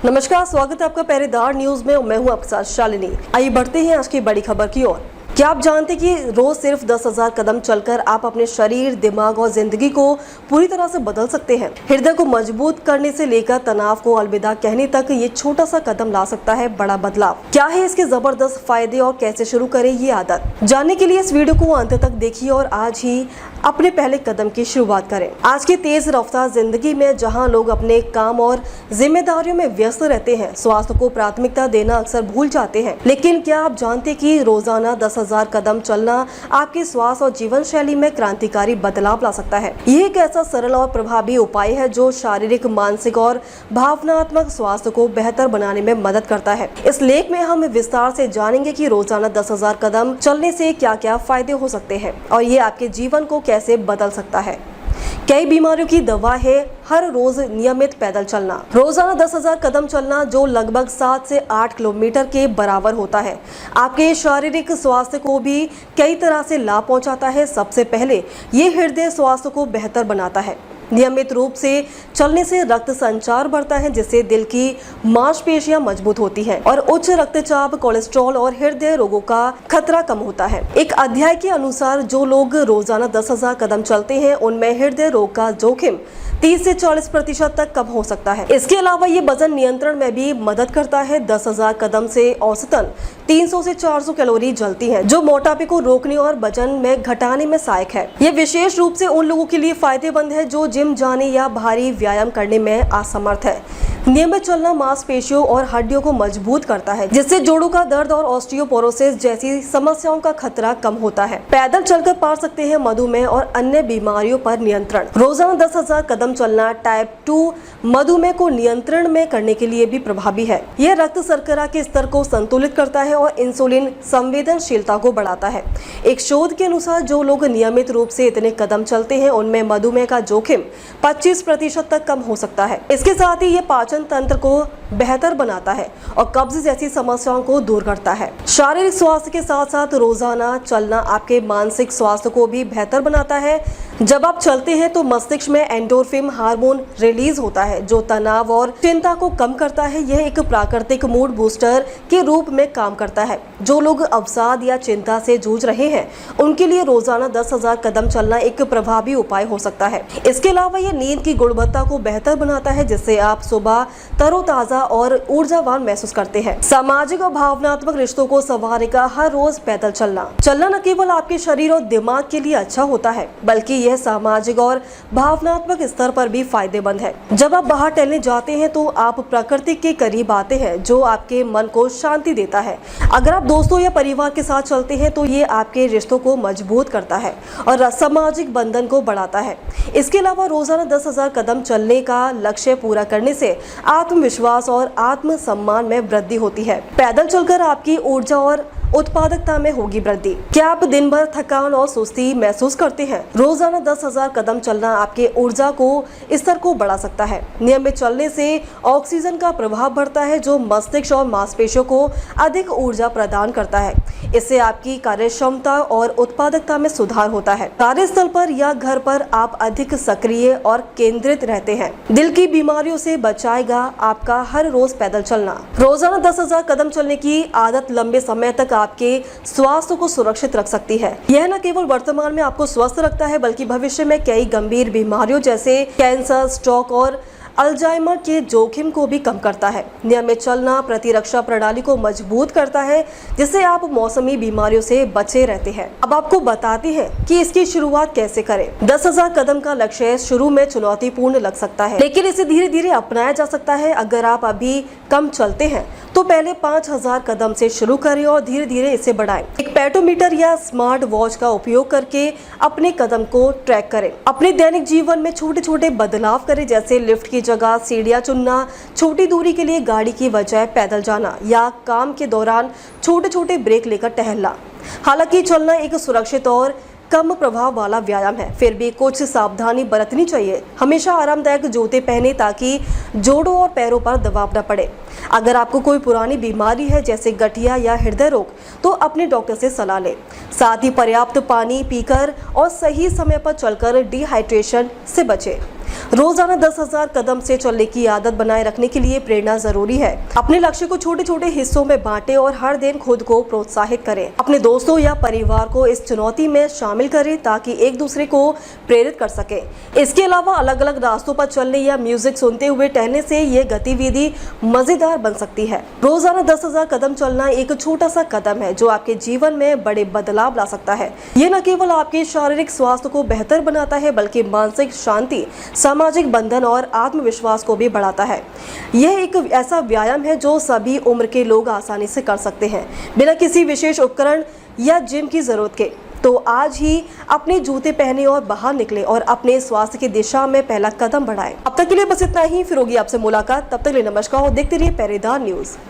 नमस्कार, स्वागत है आपका पहरेदार न्यूज में। मैं हूं आपके साथ शालिनी। आइए बढ़ते हैं आज की बड़ी खबर की ओर। क्या आप जानते हैं कि रोज सिर्फ 10,000 कदम चलकर आप अपने शरीर, दिमाग और जिंदगी को पूरी तरह से बदल सकते हैं। हृदय को मजबूत करने से लेकर तनाव को अलविदा कहने तक ये छोटा सा कदम ला सकता है बड़ा बदलाव। क्या है इसके जबरदस्त फायदे और कैसे शुरू करें ये आदत, जानने के लिए इस वीडियो को अंत तक देखिए और आज ही अपने पहले कदम की शुरुआत करें। आज की तेज रफ्तार जिंदगी में जहां लोग अपने काम और जिम्मेदारियों में व्यस्त रहते हैं, स्वास्थ्य को प्राथमिकता देना अक्सर भूल जाते हैं। लेकिन क्या आप जानते हैं कि रोजाना 10,000 कदम चलना आपके स्वास्थ्य और जीवन शैली में क्रांतिकारी बदलाव ला सकता है। ये एक ऐसा सरल और प्रभावी उपाय है जो शारीरिक, मानसिक और भावनात्मक स्वास्थ्य को बेहतर बनाने में मदद करता है। इस लेख में हम विस्तार से जानेंगे कि रोजाना 10,000 कदम चलने से क्या क्या फायदे हो सकते हैं और ये आपके जीवन को कैसे बदल सकता है। कई बीमारियों की दवा है हर रोज नियमित पैदल चलना। रोजाना 10,000 कदम चलना, जो लगभग 7 से 8 किलोमीटर के बराबर होता है, आपके शारीरिक स्वास्थ्य को भी कई तरह से लाभ पहुंचाता है। सबसे पहले ये हृदय स्वास्थ्य को बेहतर बनाता है। नियमित रूप से चलने से रक्त संचार बढ़ता है, जिससे दिल की मांसपेशियां मजबूत होती हैं और उच्च रक्तचाप, कोलेस्ट्रॉल और हृदय रोगों का खतरा कम होता है। एक अध्ययन के अनुसार जो लोग रोजाना 10,000 कदम चलते हैं उनमें हृदय रोग का जोखिम 30 से 40% तक कम हो सकता है। इसके अलावा ये वजन नियंत्रण में भी मदद करता है। 10,000 कदम से औसतन 300 से 400 कैलोरी जलती है, जो मोटापे को रोकने और वजन में घटाने में सहायक है। ये विशेष रूप से उन लोगों के लिए फायदेमंद है जो जिम जाने या भारी व्यायाम करने में असमर्थ है। नियमित चलना मांसपेशियों और हड्डियों को मजबूत करता है, जिससे जोड़ों का दर्द और ऑस्टियोपोरोसिस जैसी समस्याओं का खतरा कम होता है। पैदल चलकर पा सकते हैं मधुमेह और अन्य बीमारियों पर नियंत्रण। रोजाना 10,000 कदम चलना टाइप 2 मधुमेह को नियंत्रण में करने के लिए भी प्रभावी है। यह रक्त शर्करा के स्तर को संतुलित करता है और इंसुलिन संवेदनशीलता को बढ़ाता है। एक शोध के अनुसार जो लोग नियमित रूप से इतने कदम चलते हैं उनमें मधुमेह का जोखिम 25% तक कम हो सकता है। इसके साथ ही ये पाचन तंत्र को बेहतर बनाता है और कब्ज जैसी समस्याओं को दूर करता है। शारीरिक स्वास्थ्य के साथ साथ रोजाना चलना आपके मानसिक स्वास्थ्य को भी बेहतर बनाता है। जब आप चलते हैं तो मस्तिष्क में एंडोर्फिन हार्मोन रिलीज होता है, जो तनाव और चिंता को कम करता है। यह एक प्राकृतिक मूड बूस्टर के रूप में काम करता है। जो लोग अवसाद या चिंता से जूझ रहे हैं उनके लिए रोजाना 10,000 कदम चलना एक प्रभावी उपाय हो सकता है। इसके अलावा यह नींद की गुणवत्ता को बेहतर बनाता है, जिससे आप सुबह तरोताजा और ऊर्जावान महसूस करते हैं। सामाजिक और भावनात्मक रिश्तों को संवारेगा हर रोज पैदल चलना न केवल आपके शरीर और दिमाग के लिए अच्छा होता है, बल्कि यह सामाजिक और भावनात्मक स्तर पर भी फायदेमंद है। जब आप बाहर टहलने जाते हैं तो आप प्रकृति के करीब आते हैं, जो आपके मन को शांति देता है। अगर आप दोस्तों या परिवार के साथ चलते हैं तो ये आपके रिश्तों को मजबूत करता है और सामाजिक बंधन को बढ़ाता है। इसके अलावा रोजाना 10,000 कदम चलने का लक्ष्य पूरा करने से आत्मविश्वास और आत्मसम्मान में वृद्धि होती है। पैदल चलकर आपकी ऊर्जा और उत्पादकता में होगी वृद्धि। क्या आप दिन भर थकान और सुस्ती महसूस करते हैं? रोजाना 10,000 कदम चलना आपके ऊर्जा को स्तर को बढ़ा सकता है। नियमित चलने से ऑक्सीजन का प्रभाव बढ़ता है, जो मस्तिष्क और मांसपेशियों को अधिक ऊर्जा प्रदान करता है। इससे आपकी कार्यक्षमता और उत्पादकता में सुधार होता है। कार्यस्थल पर या घर पर आप अधिक सक्रिय और केंद्रित रहते हैं। दिल की बीमारियों से बचाएगा आपका हर रोज पैदल चलना। रोजाना 10,000 कदम चलने की आदत लंबे समय तक आपके स्वास्थ्य को सुरक्षित रख सकती है। यह न केवल वर्तमान में आपको स्वस्थ रखता है, बल्कि भविष्य में कई गंभीर बीमारियों जैसे कैंसर, स्ट्रोक और अल्जाइमर के जोखिम को भी कम करता है। नियमित चलना प्रतिरक्षा प्रणाली को मजबूत करता है, जिससे आप मौसमी बीमारियों से बचे रहते हैं। अब आपको बताते हैं कि इसकी शुरुआत कैसे करें। 10,000 कदम का लक्ष्य शुरू में चुनौतीपूर्ण लग सकता है, लेकिन इसे धीरे धीरे अपनाया जा सकता है। अगर आप अभी कम चलते हैं तो पहले 5,000 कदम से शुरू करें और धीरे धीरे इसे बढ़ाएं। एक पेडोमीटर या स्मार्ट वॉच का उपयोग करके अपने कदम को ट्रैक करें। अपने दैनिक जीवन में छोटे छोटे बदलाव करें, जैसे लिफ्ट की जगह सीढ़ियां चुनना, छोटी दूरी के लिए गाड़ी की बजाय पैदल जाना या काम के दौरान छोटे छोटे ब्रेक लेकर टहलना। हालांकि चलना एक सुरक्षित और कम प्रभाव वाला व्यायाम है, फिर भी कुछ सावधानी बरतनी चाहिए। हमेशा आरामदायक जूते पहने ताकि जोड़ों और पैरों पर दबाव न पड़े। अगर आपको कोई पुरानी बीमारी है जैसे गठिया या हृदय रोग, तो अपने डॉक्टर से सलाह लें। साथ ही पर्याप्त पानी पीकर और सही समय पर चलकर डिहाइड्रेशन से बचें। रोजाना 10,000 कदम से चलने की आदत बनाए रखने के लिए प्रेरणा जरूरी है। अपने लक्ष्य को छोटे छोटे हिस्सों में बांटें और हर दिन खुद को प्रोत्साहित करें। अपने दोस्तों या परिवार को इस चुनौती में शामिल करें ताकि एक दूसरे को प्रेरित कर सके। इसके अलावा अलग अलग रास्तों पर चलने या म्यूजिक सुनते हुए टहलने से ये गतिविधि मजेदार बन सकती है। रोजाना 10,000 कदम चलना एक छोटा सा कदम है जो आपके जीवन में बड़े बदलाव ला सकता है। ये न केवल आपके शारीरिक स्वास्थ्य को बेहतर बनाता है बल्कि मानसिक शांति, सामाजिक बंधन और आत्मविश्वास को भी बढ़ाता है। यह एक ऐसा व्यायाम है जो सभी उम्र के लोग आसानी से कर सकते हैं बिना किसी विशेष उपकरण या जिम की जरूरत के। तो आज ही अपने जूते पहने और बाहर निकले और अपने स्वास्थ्य की दिशा में पहला कदम बढ़ाएं। अब तक के लिए बस इतना ही, फिर होगी आपसे मुलाकात। तब तक के लिए नमस्कार और देखते रहिए पहरेदार न्यूज।